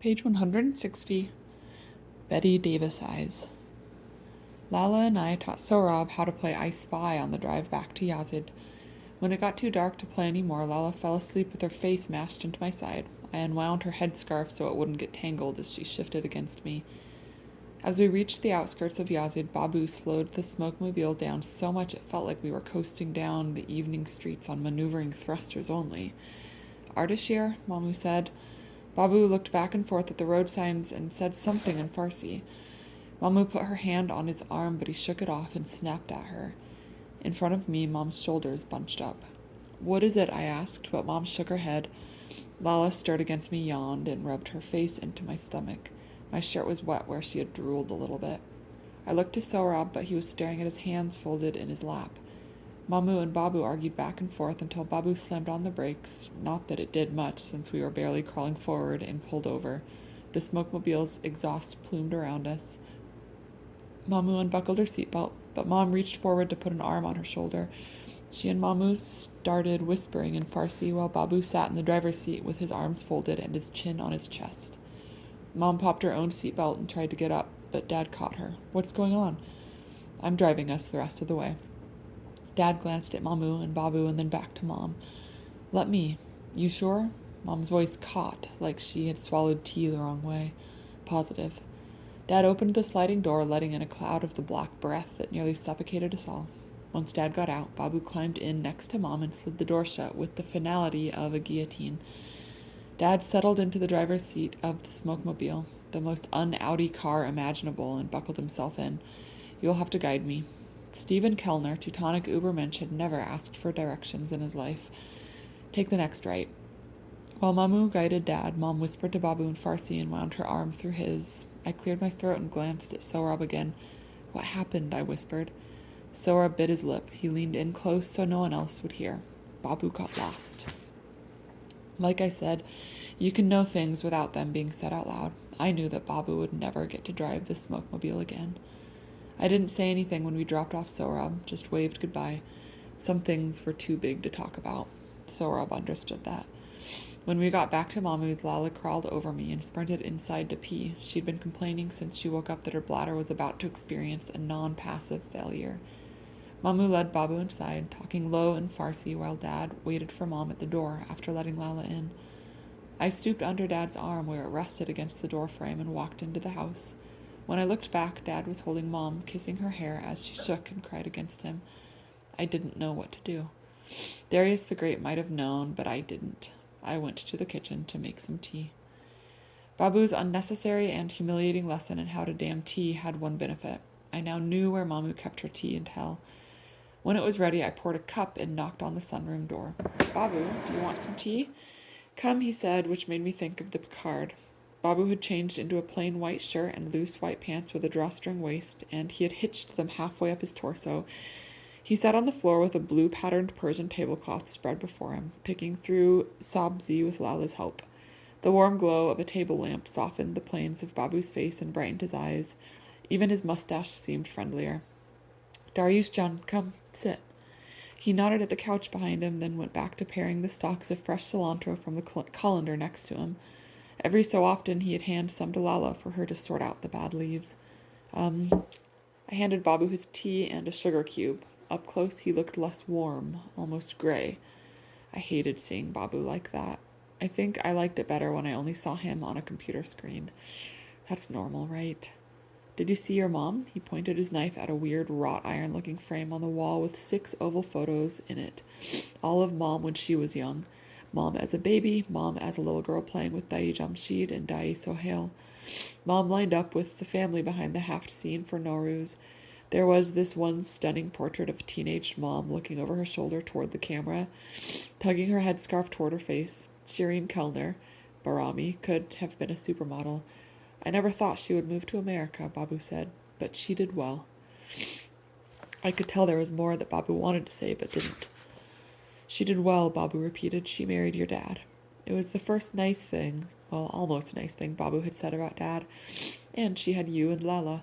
Page 160, Betty Davis Eyes. Lala and I taught Sohrab how to play I Spy on the drive back to Yazid. When it got too dark to play any more, Lala fell asleep with her face mashed into my side. I unwound her headscarf so it wouldn't get tangled as she shifted against me. As we reached the outskirts of Yazid, Babu slowed the smokemobile down so much it felt like we were coasting down the evening streets on maneuvering thrusters only. Ardashir, Mamu said. Babu looked back and forth at the road signs and said something in Farsi. Mamu put her hand on his arm, but he shook it off and snapped at her. In front of me, Mom's shoulders bunched up. "What is it?" I asked, but Mom shook her head. Lala stirred against me, yawned, and rubbed her face into my stomach. My shirt was wet where she had drooled a little bit. I looked to Sohrab, but he was staring at his hands folded in his lap. Mamu and Babu argued back and forth until Babu slammed on the brakes, not that it did much since we were barely crawling forward, and pulled over. The smokemobile's exhaust plumed around us. Mamu unbuckled her seatbelt, but Mom reached forward to put an arm on her shoulder. She and Mamu started whispering in Farsi while Babu sat in the driver's seat with his arms folded and his chin on his chest. Mom popped her own seatbelt and tried to get up, but Dad caught her. "What's going on?" "I'm driving us the rest of the way." Dad glanced at Mamu and Babu and then back to Mom. "Let me." "You sure?" Mom's voice caught, like she had swallowed tea the wrong way. "Positive." Dad opened the sliding door, letting in a cloud of the black breath that nearly suffocated us all. Once Dad got out, Babu climbed in next to Mom and slid the door shut with the finality of a guillotine. Dad settled into the driver's seat of the smokemobile, the most un-Audi car imaginable, and buckled himself in. "You'll have to guide me." Stephen Kellner, Teutonic Ubermensch, had never asked for directions in his life. "Take the next right." While Mamu guided Dad, Mom whispered to Babu in Farsi and wound her arm through his. I cleared my throat and glanced at Sohrab again. "What happened?" I whispered. Sohrab bit his lip. He leaned in close so no one else would hear. "Babu got lost." Like I said, you can know things without them being said out loud. I knew that Babu would never get to drive the smokemobile again. I didn't say anything when we dropped off Sohrab, just waved goodbye. Some things were too big to talk about. Sohrab understood that. When we got back to Mahmoud's, Lala crawled over me and sprinted inside to pee. She'd been complaining since she woke up that her bladder was about to experience a non-passive failure. Mamu led Babu inside, talking low in Farsi while Dad waited for Mom at the door after letting Lala in. I stooped under Dad's arm where it rested against the doorframe and walked into the house. When I looked back, Dad was holding Mom, kissing her hair as she shook and cried against him. I didn't know what to do. Darius the Great might have known, but I didn't. I went to the kitchen to make some tea. Babu's unnecessary and humiliating lesson in how to damn tea had one benefit. I now knew where Mamu kept her tea and hell. When it was ready, I poured a cup and knocked on the sunroom door. "Babu, do you want some tea?" "Come," he said, which made me think of the Picard. Babu had changed into a plain white shirt and loose white pants with a drawstring waist, and he had hitched them halfway up his torso. He sat on the floor with a blue-patterned Persian tablecloth spread before him, picking through sabzi with Lala's help. The warm glow of a table lamp softened the planes of Babu's face and brightened his eyes. Even his mustache seemed friendlier. "Darius John, come, sit." He nodded at the couch behind him, then went back to paring the stalks of fresh cilantro from the colander next to him. Every so often he'd hand some to Lala for her to sort out the bad leaves. I handed Babu his tea and a sugar cube. Up close he looked less warm, almost gray. I hated seeing Babu like that. I think I liked it better when I only saw him on a computer screen. That's normal, right? "Did you see your mom?" He pointed his knife at a weird wrought iron-looking frame on the wall with 6 oval photos in it. All of Mom when she was young. Mom as a baby, Mom as a little girl playing with Dai Jamshid and Dai Sohail. Mom lined up with the family behind the Haft scene for Nowruz. There was this one stunning portrait of teenage Mom looking over her shoulder toward the camera, tugging her headscarf toward her face. Shireen Kellner, Barami, could have been a supermodel. "I never thought she would move to America," Babu said, "but she did well." I could tell there was more that Babu wanted to say, but didn't. "She did well," Babu repeated. "She married your dad." It was the first nice thing, well, almost nice thing Babu had said about Dad. "And she had you and Lala."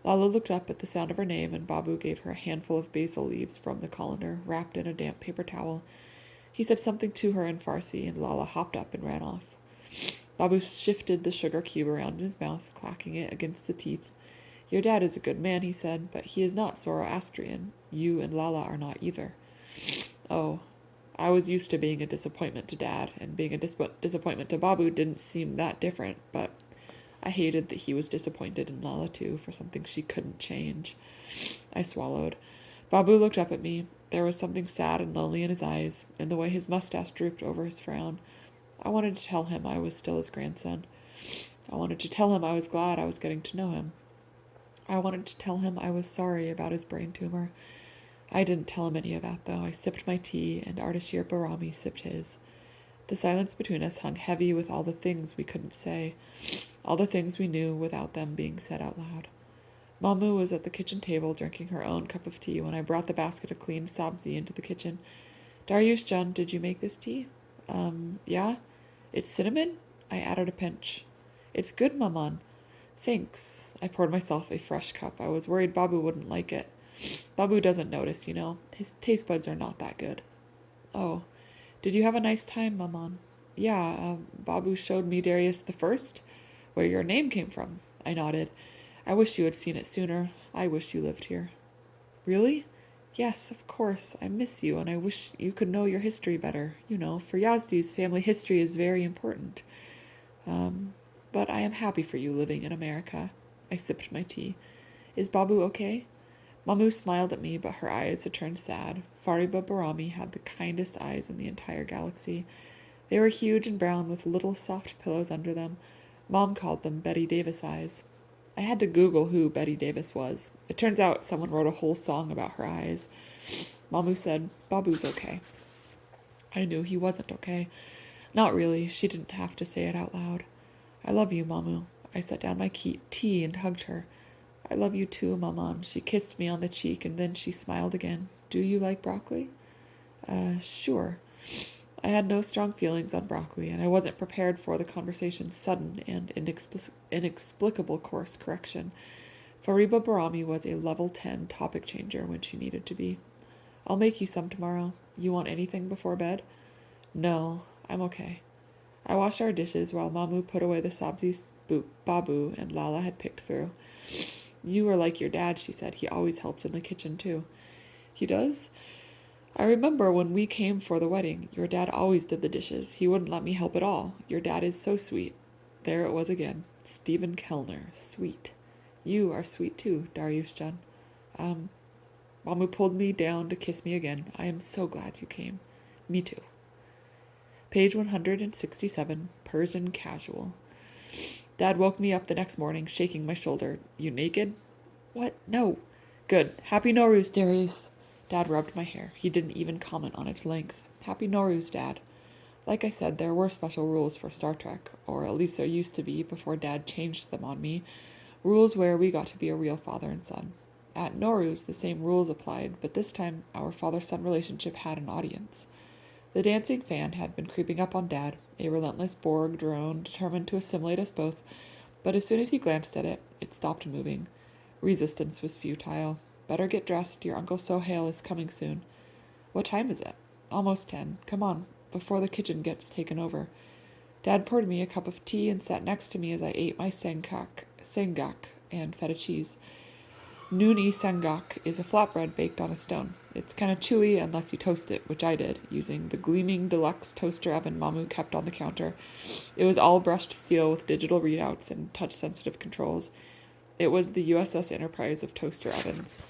Lala looked up at the sound of her name, and Babu gave her a handful of basil leaves from the colander, wrapped in a damp paper towel. He said something to her in Farsi, and Lala hopped up and ran off. Babu shifted the sugar cube around in his mouth, clacking it against the teeth. Your dad is a good man, he said, but he is not Zoroastrian. You and Lala are not either. Oh, I was used to being a disappointment to Dad, and being a disappointment to Babu didn't seem that different, but I hated that he was disappointed in Lala too for something she couldn't change. I swallowed. Babu looked up at me. There was something sad and lonely in his eyes, and the way his mustache drooped over his frown. I wanted to tell him I was still his grandson. I wanted to tell him I was glad I was getting to know him. I wanted to tell him I was sorry about his brain tumor. I didn't tell him any of that, though. I sipped my tea, and Ardashir Barami sipped his. The silence between us hung heavy with all the things we couldn't say, all the things we knew without them being said out loud. Mamu was at the kitchen table drinking her own cup of tea when I brought the basket of clean sabzi into the kitchen. Darius John, did you make this tea? Yeah? It's cinnamon? I added a pinch. It's good, Maman. Thanks. I poured myself a fresh cup. I was worried Babu wouldn't like it. Babu doesn't notice, you know. His taste buds are not that good. Oh. Did you have a nice time, Maman? Yeah, Babu showed me Darius the First, where your name came from. I nodded. I wish you had seen it sooner. I wish you lived here. Really? Yes, of course. I miss you, and I wish you could know your history better. You know, for Yazdi's, family history is very important. But I am happy for you living in America. I sipped my tea. Is Babu okay? Mamu smiled at me, but her eyes had turned sad. Fariba Barami had the kindest eyes in the entire galaxy. They were huge and brown with little soft pillows under them. Mom called them Betty Davis eyes. I had to Google who Betty Davis was. It turns out someone wrote a whole song about her eyes. Mamu said, Babu's okay. I knew he wasn't okay. Not really. She didn't have to say it out loud. I love you, Mamu. I set down my tea and hugged her. I love you too, Maman. She kissed me on the cheek, and then she smiled again. Do you like broccoli? Sure. I had no strong feelings on broccoli, and I wasn't prepared for the conversation's sudden and inexplicable course correction. Fariba Barami was a level 10 topic changer when she needed to be. I'll make you some tomorrow. You want anything before bed? No, I'm okay. I washed our dishes while Mamu put away the sabzi Babu and Lala had picked through. You are like your dad, she said. He always helps in the kitchen, too. He does? I remember when we came for the wedding, your dad always did the dishes. He wouldn't let me help at all. Your dad is so sweet. There it was again. Stephen Kellner. Sweet. You are sweet, too, Darius John. Mamu pulled me down to kiss me again. I am so glad you came. Me too. Page 167, Persian Casual. Dad woke me up the next morning, shaking my shoulder. You naked? What? No. Good. Happy Nowruz, Darius. Dad rubbed my hair. He didn't even comment on its length. Happy Nowruz, Dad. Like I said, there were special rules for Star Trek, or at least there used to be before Dad changed them on me. Rules where we got to be a real father and son. At Nowruz, the same rules applied, but this time our father-son relationship had an audience. The dancing fan had been creeping up on Dad, a relentless Borg drone determined to assimilate us both, but as soon as he glanced at it, it stopped moving. Resistance was futile. Better get dressed, your Uncle Sohail is coming soon. What time is it? Almost 10. Come on, before the kitchen gets taken over. Dad poured me a cup of tea and sat next to me as I ate my sengak and feta cheese. Nuni sengak is a flatbread baked on a stone. It's kind of chewy unless you toast it, which I did, using the gleaming deluxe toaster oven Mamu kept on the counter. It was all brushed steel with digital readouts and touch-sensitive controls. It was the USS Enterprise of toaster ovens.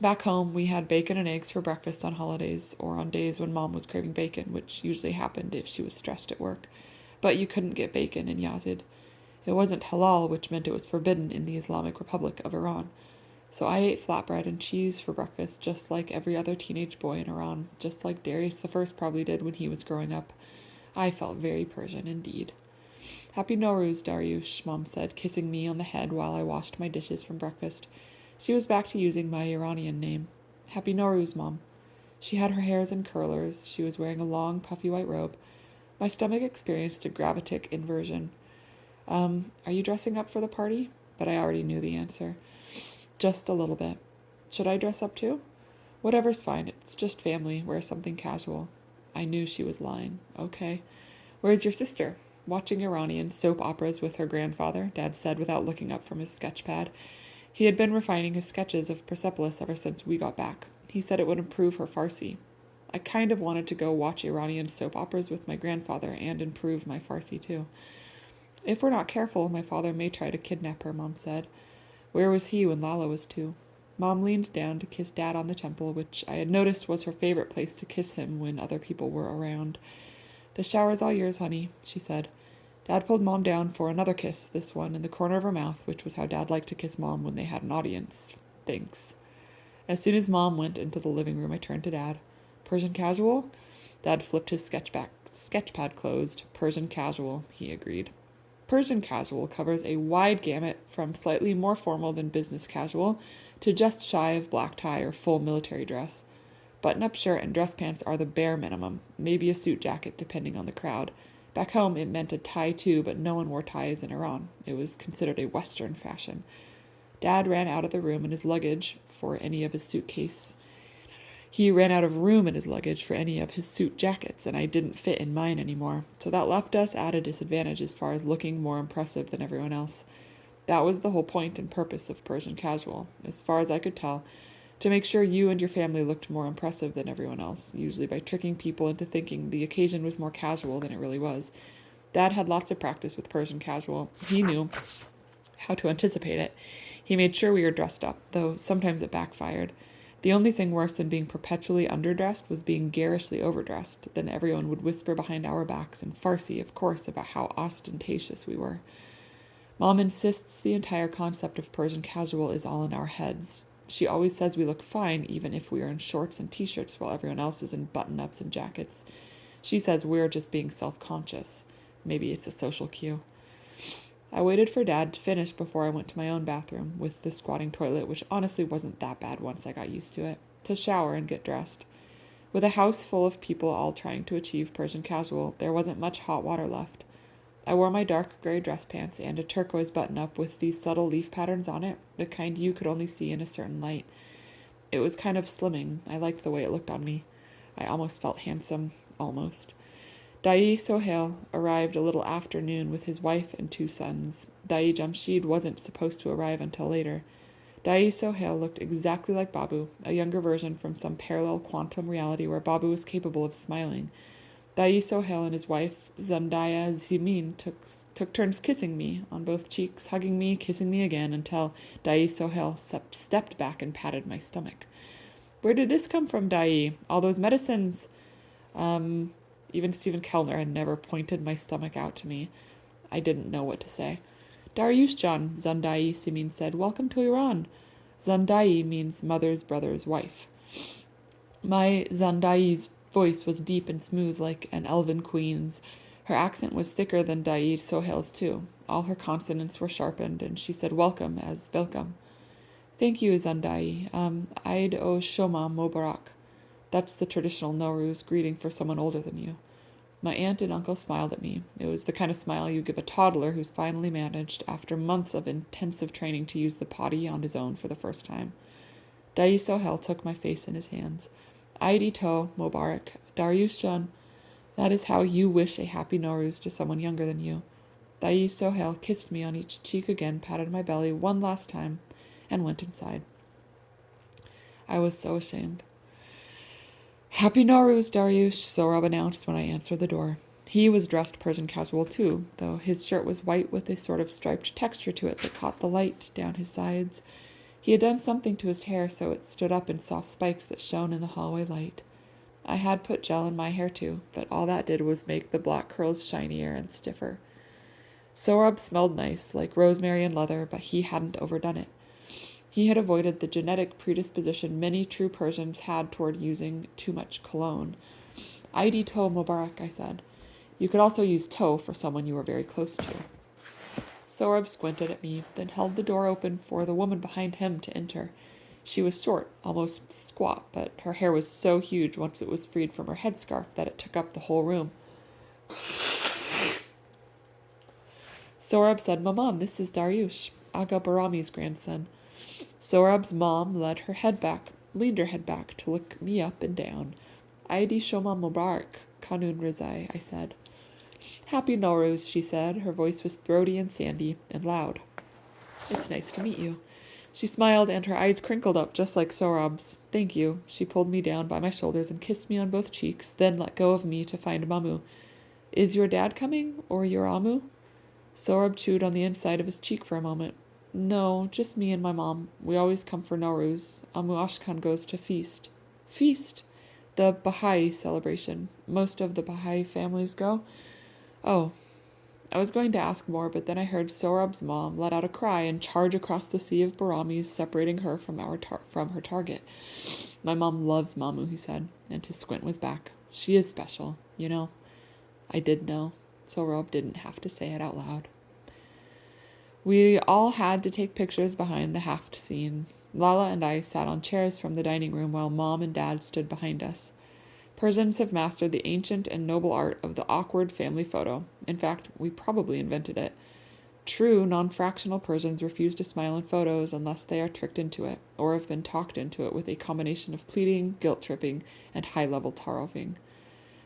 Back home, we had bacon and eggs for breakfast on holidays, or on days when Mom was craving bacon, which usually happened if she was stressed at work. But you couldn't get bacon in Yazid. It wasn't halal, which meant it was forbidden in the Islamic Republic of Iran. So I ate flatbread and cheese for breakfast, just like every other teenage boy in Iran, just like Darius the First probably did when he was growing up. I felt very Persian indeed. Happy Nowruz, Darius, Mom said, kissing me on the head while I washed my dishes from breakfast. She was back to using my Iranian name. Happy Nowruz, Mom. She had her hairs in curlers. She was wearing a long, puffy white robe. My stomach experienced a gravitic inversion. Are you dressing up for the party? But I already knew the answer. Just a little bit. Should I dress up too? Whatever's fine. It's just family. Wear something casual. I knew she was lying. Okay. Where's your sister? Watching Iranian soap operas with her grandfather, Dad said without looking up from his sketch pad. He had been refining his sketches of Persepolis ever since we got back. He said it would improve her Farsi. I kind of wanted to go watch Iranian soap operas with my grandfather and improve my Farsi too. If we're not careful, my father may try to kidnap her, Mom said. Where was he when Lala was 2? Mom leaned down to kiss Dad on the temple, which I had noticed was her favorite place to kiss him when other people were around. The shower's all yours, honey, she said. Dad pulled Mom down for another kiss, this one in the corner of her mouth, which was how Dad liked to kiss Mom when they had an audience. Thanks. As soon as Mom went into the living room, I turned to Dad. Persian casual? Dad flipped his sketchpad closed. Persian casual, he agreed. Persian casual covers a wide gamut from slightly more formal than business casual to just shy of black tie or full military dress. Button-up shirt and dress pants are the bare minimum, maybe a suit jacket depending on the crowd. Back home it meant a tie too, but no one wore ties in Iran. It was considered a Western fashion. Dad ran out of the room in his luggage for any of his suitcase. He ran out of room in his luggage for any of his suit jackets, and I didn't fit in mine anymore, so that left us at a disadvantage as far as looking more impressive than everyone else. That was the whole point and purpose of Persian casual, as far as I could tell, to make sure you and your family looked more impressive than everyone else, usually by tricking people into thinking the occasion was more casual than it really was. Dad had lots of practice with Persian casual. He knew how to anticipate it. He made sure we were dressed up, though sometimes it backfired. The only thing worse than being perpetually underdressed was being garishly overdressed. Then everyone would whisper behind our backs, in Farsi, of course, about how ostentatious we were. Mom insists the entire concept of Persian casual is all in our heads. She always says we look fine even if we are in shorts and t-shirts while everyone else is in button-ups and jackets. She says we're just being self-conscious. Maybe it's a social cue. I waited for Dad to finish before I went to my own bathroom, with the squatting toilet, which honestly wasn't that bad once I got used to it, to shower and get dressed. With a house full of people all trying to achieve Persian casual, there wasn't much hot water left. I wore my dark gray dress pants and a turquoise button-up with these subtle leaf patterns on it, the kind you could only see in a certain light. It was kind of slimming. I liked the way it looked on me. I almost felt handsome. Almost. Dai Sohail arrived a little after noon with his wife and 2 sons. Dai Jamshid wasn't supposed to arrive until later. Dai Sohail looked exactly like Babu, a younger version from some parallel quantum reality where Babu was capable of smiling. Dai Sohail and his wife, Zandaya Zimin, took turns kissing me on both cheeks, hugging me, kissing me again, until Dai Sohail stepped back and patted my stomach. Where did this come from, Dai? All those medicines? Even Stephen Kellner had never pointed my stomach out to me. I didn't know what to say. Darius John, Zandai Simin said, welcome to Iran. Zandai means mother's brother's wife. My Zandai's voice was deep and smooth like an elven queen's. Her accent was thicker than Dai Sohail's too. All her consonants were sharpened, and she said welcome as welcome. Thank you, Zandai. Eid o Shoma Mobarak. That's the traditional Nowruz greeting for someone older than you. My aunt and uncle smiled at me. It was the kind of smile you give a toddler who's finally managed, after months of intensive training, to use the potty on his own for the first time. Dai Sohail took my face in his hands. Eid to Mobarak, Darius John. That is how you wish a happy Nowruz to someone younger than you. Dai Sohail kissed me on each cheek again, patted my belly one last time, and went inside. I was so ashamed. Happy Nowruz, Darius, Sohrab announced when I answered the door. He was dressed Persian casual too, though his shirt was white with a sort of striped texture to it that caught the light down his sides. He had done something to his hair so it stood up in soft spikes that shone in the hallway light. I had put gel in my hair too, but all that did was make the black curls shinier and stiffer. Sohrab smelled nice, like rosemary and leather, but he hadn't overdone it. He had avoided the genetic predisposition many true Persians had toward using too much cologne. Eid to Mubarak, I said. You could also use to for someone you were very close to. Sohrab squinted at me, then held the door open for the woman behind him to enter. She was short, almost squat, but her hair was so huge once it was freed from her headscarf that it took up the whole room. Sohrab said, Mamam, this is Darius, Aga Barami's grandson. Sohrab's mom leaned her head back to look me up and down. Eid Shoma Mubarak, Kanun Rizai, I said. Happy Nowruz, she said. Her voice was throaty and sandy and loud. It's nice to meet you. She smiled, and her eyes crinkled up just like Sohrab's. Thank you. She pulled me down by my shoulders and kissed me on both cheeks, then let go of me to find Mamu. Is your dad coming, or your Amu? Sohrab chewed on the inside of his cheek for a moment. No, just me and my mom. We always come for Nowruz. Amu Ashkan goes to feast. Feast? The Baha'i celebration. Most of the Baha'i families go. Oh, I was going to ask more, but then I heard Sohrab's mom let out a cry and charge across the sea of Baramis, separating her from her target. My mom loves Mamu, he said, and his squint was back. She is special, you know. I did know. Sohrab didn't have to say it out loud. We all had to take pictures behind the Haft scene. Lala and I sat on chairs from the dining room while Mom and Dad stood behind us. Persians have mastered the ancient and noble art of the awkward family photo. In fact, we probably invented it. True, non-fractional Persians refuse to smile in photos unless they are tricked into it, or have been talked into it with a combination of pleading, guilt-tripping, and high-level taroving.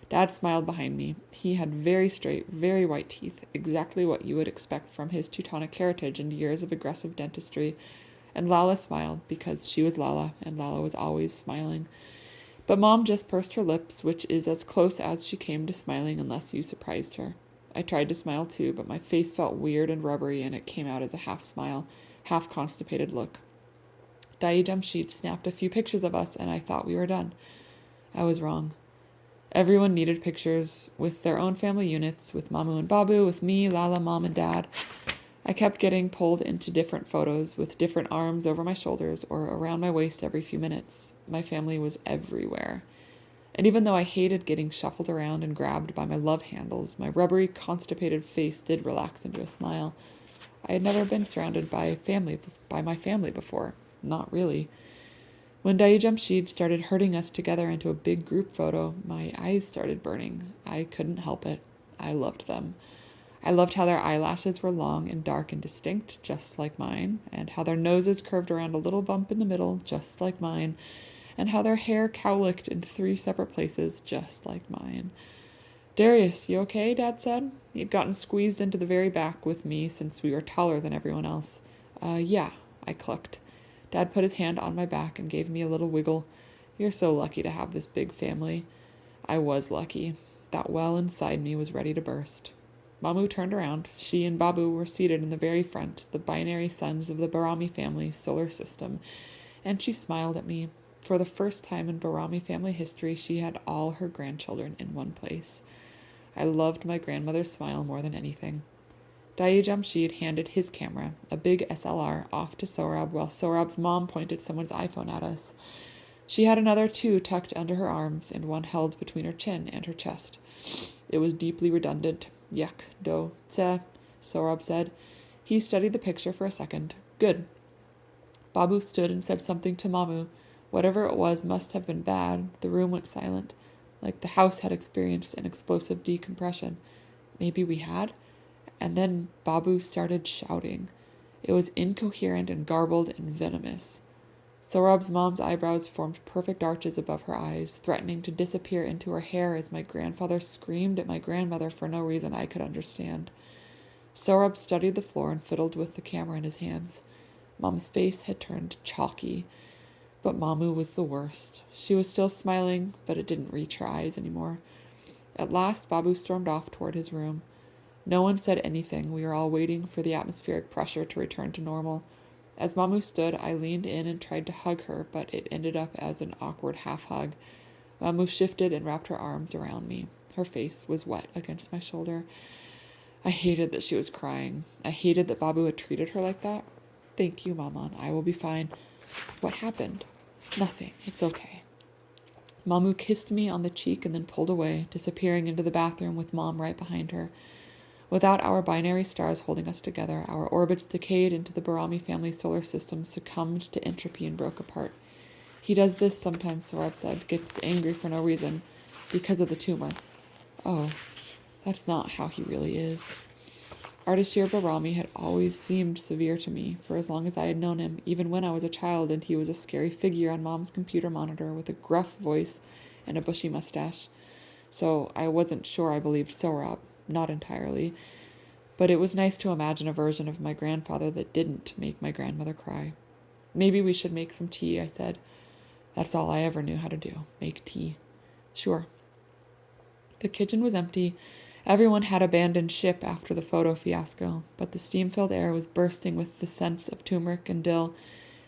Dad smiled behind me. He had very straight, very white teeth, exactly what you would expect from his Teutonic heritage and years of aggressive dentistry. And Lala smiled because she was Lala, and Lala was always smiling. But Mom just pursed her lips, which is as close as she came to smiling unless you surprised her. I tried to smile too, but my face felt weird and rubbery, and it came out as a half smile, half constipated look. Dai Jamshid snapped a few pictures of us, and I thought we were done. I was wrong. Everyone needed pictures with their own family units, with Mamu and Babu, with me, Lala, Mom, and Dad. I kept getting pulled into different photos with different arms over my shoulders or around my waist every few minutes. My family was everywhere. And even though I hated getting shuffled around and grabbed by my love handles, my rubbery, constipated face did relax into a smile. I had never been surrounded by my family before. Not really. When Dai Jamshid started herding us together into a big group photo, my eyes started burning. I couldn't help it. I loved them. I loved how their eyelashes were long and dark and distinct, just like mine, and how their noses curved around a little bump in the middle, just like mine, and how their hair cowlicked in 3 separate places, just like mine. Darius, you okay? Dad said. He had gotten squeezed into the very back with me since we were taller than everyone else. Yeah, I clucked. Dad put his hand on my back and gave me a little wiggle. You're so lucky to have this big family. I was lucky. That well inside me was ready to burst. Mamu turned around. She and Babu were seated in the very front, the binary sons of the Barami family solar system, and she smiled at me. For the first time in Barami family history, she had all her grandchildren in one place. I loved my grandmother's smile more than anything. Dai Jamshid handed his camera, a big SLR, off to Sohrab while Sohrab's mom pointed someone's iPhone at us. She had another 2 tucked under her arms and one held between her chin and her chest. It was deeply redundant. Yek, do, tse, Sohrab said. He studied the picture for a second. Good. Babu stood and said something to Mamu. Whatever it was must have been bad. The room went silent, like the house had experienced an explosive decompression. Maybe we had? And then Babu started shouting. It was incoherent and garbled and venomous. Sohrab's mom's eyebrows formed perfect arches above her eyes, threatening to disappear into her hair as my grandfather screamed at my grandmother for no reason I could understand. Sohrab studied the floor and fiddled with the camera in his hands. Mom's face had turned chalky, but Mamu was the worst. She was still smiling, but it didn't reach her eyes anymore. At last, Babu stormed off toward his room. No one said anything. We were all waiting for the atmospheric pressure to return to normal. As Mamu stood, I leaned in and tried to hug her, but it ended up as an awkward half-hug. Mamu shifted and wrapped her arms around me. Her face was wet against my shoulder. I hated that she was crying. I hated that Babu had treated her like that. Thank you, Maman. I will be fine. What happened? Nothing. It's okay. Mamu kissed me on the cheek and then pulled away, disappearing into the bathroom with Mom right behind her. Without our binary stars holding us together, our orbits decayed into the Barami family solar system, succumbed to entropy, and broke apart. He does this sometimes, Sohrab said, gets angry for no reason, because of the tumor. Oh, that's not how he really is. Ardashir Barami had always seemed severe to me, for as long as I had known him, even when I was a child and he was a scary figure on Mom's computer monitor with a gruff voice and a bushy mustache. So I wasn't sure I believed Sohrab. not entirely. But it was nice to imagine a version of my grandfather that didn't make my grandmother cry. Maybe we should make some tea, I said. That's all I ever knew how to do, make tea. Sure. The kitchen was empty. Everyone had abandoned ship after the photo fiasco, but the steam-filled air was bursting with the scents of turmeric and dill,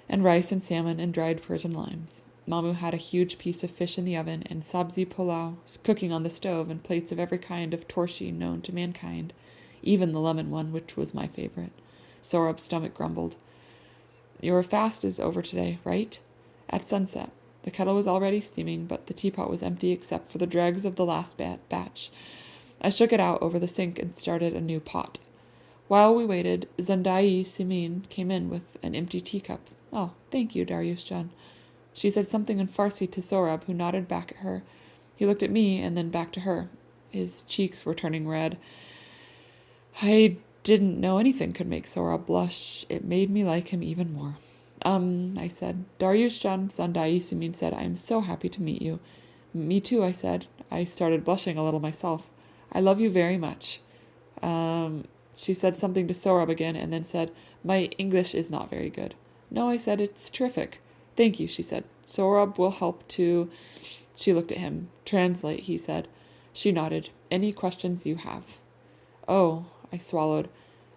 and rice and salmon and dried Persian limes. Mamu had a huge piece of fish in the oven, and sabzi pulao cooking on the stove, and plates of every kind of torshi known to mankind, even the lemon one, which was my favorite. Sorab's stomach grumbled. Your fast is over today, right? At sunset. The kettle was already steaming, but the teapot was empty except for the dregs of the last batch. I shook it out over the sink and started a new pot. While we waited, Zandai Simin came in with an empty teacup. Oh, thank you, Darius John. She said something in Farsi to Sorab, who nodded back at her. He looked at me and then back to her. His cheeks were turning red. I didn't know anything could make Sorab blush. It made me like him even more. I said. Darius John Zandai Simin said, I am so happy to meet you. Me too, I said. I started blushing a little myself. I love you very much. She said something to Sorab again and then said, My English is not very good. No, I said, it's terrific. Thank you, she said. Sorab will help to... She looked at him. Translate, he said. She nodded. Any questions you have? Oh, I swallowed.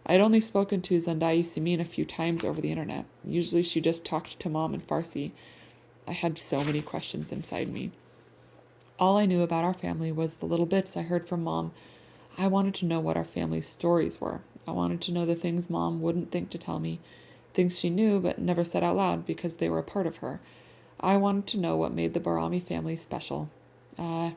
I had only spoken to Zandai Simin a few times over the internet. Usually she just talked to Mom in Farsi. I had so many questions inside me. All I knew about our family was the little bits I heard from Mom. I wanted to know what our family's stories were. I wanted to know the things Mom wouldn't think to tell me, things she knew but never said out loud because they were a part of her. I wanted to know what made the Barami family special. My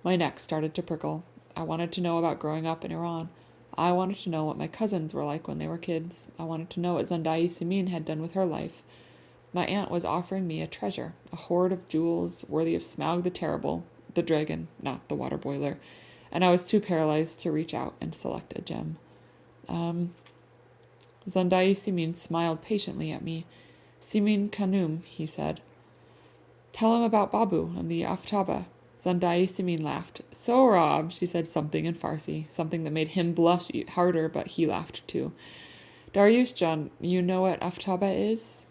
neck started to prickle. I wanted to know about growing up in Iran. I wanted to know what my cousins were like when they were kids. I wanted to know what Zandai Simin had done with her life. My aunt was offering me a treasure, a hoard of jewels worthy of Smaug the Terrible, the dragon, not the water boiler, and I was too paralyzed to reach out and select a gem. Zandai Simin smiled patiently at me. Simin Kanum, he said. Tell him about Babu and the Aftaba. Zandai Simin laughed. So, Rob, she said something in Farsi, something that made him blush harder, but he laughed too. Darius John, you know what Aftaba is?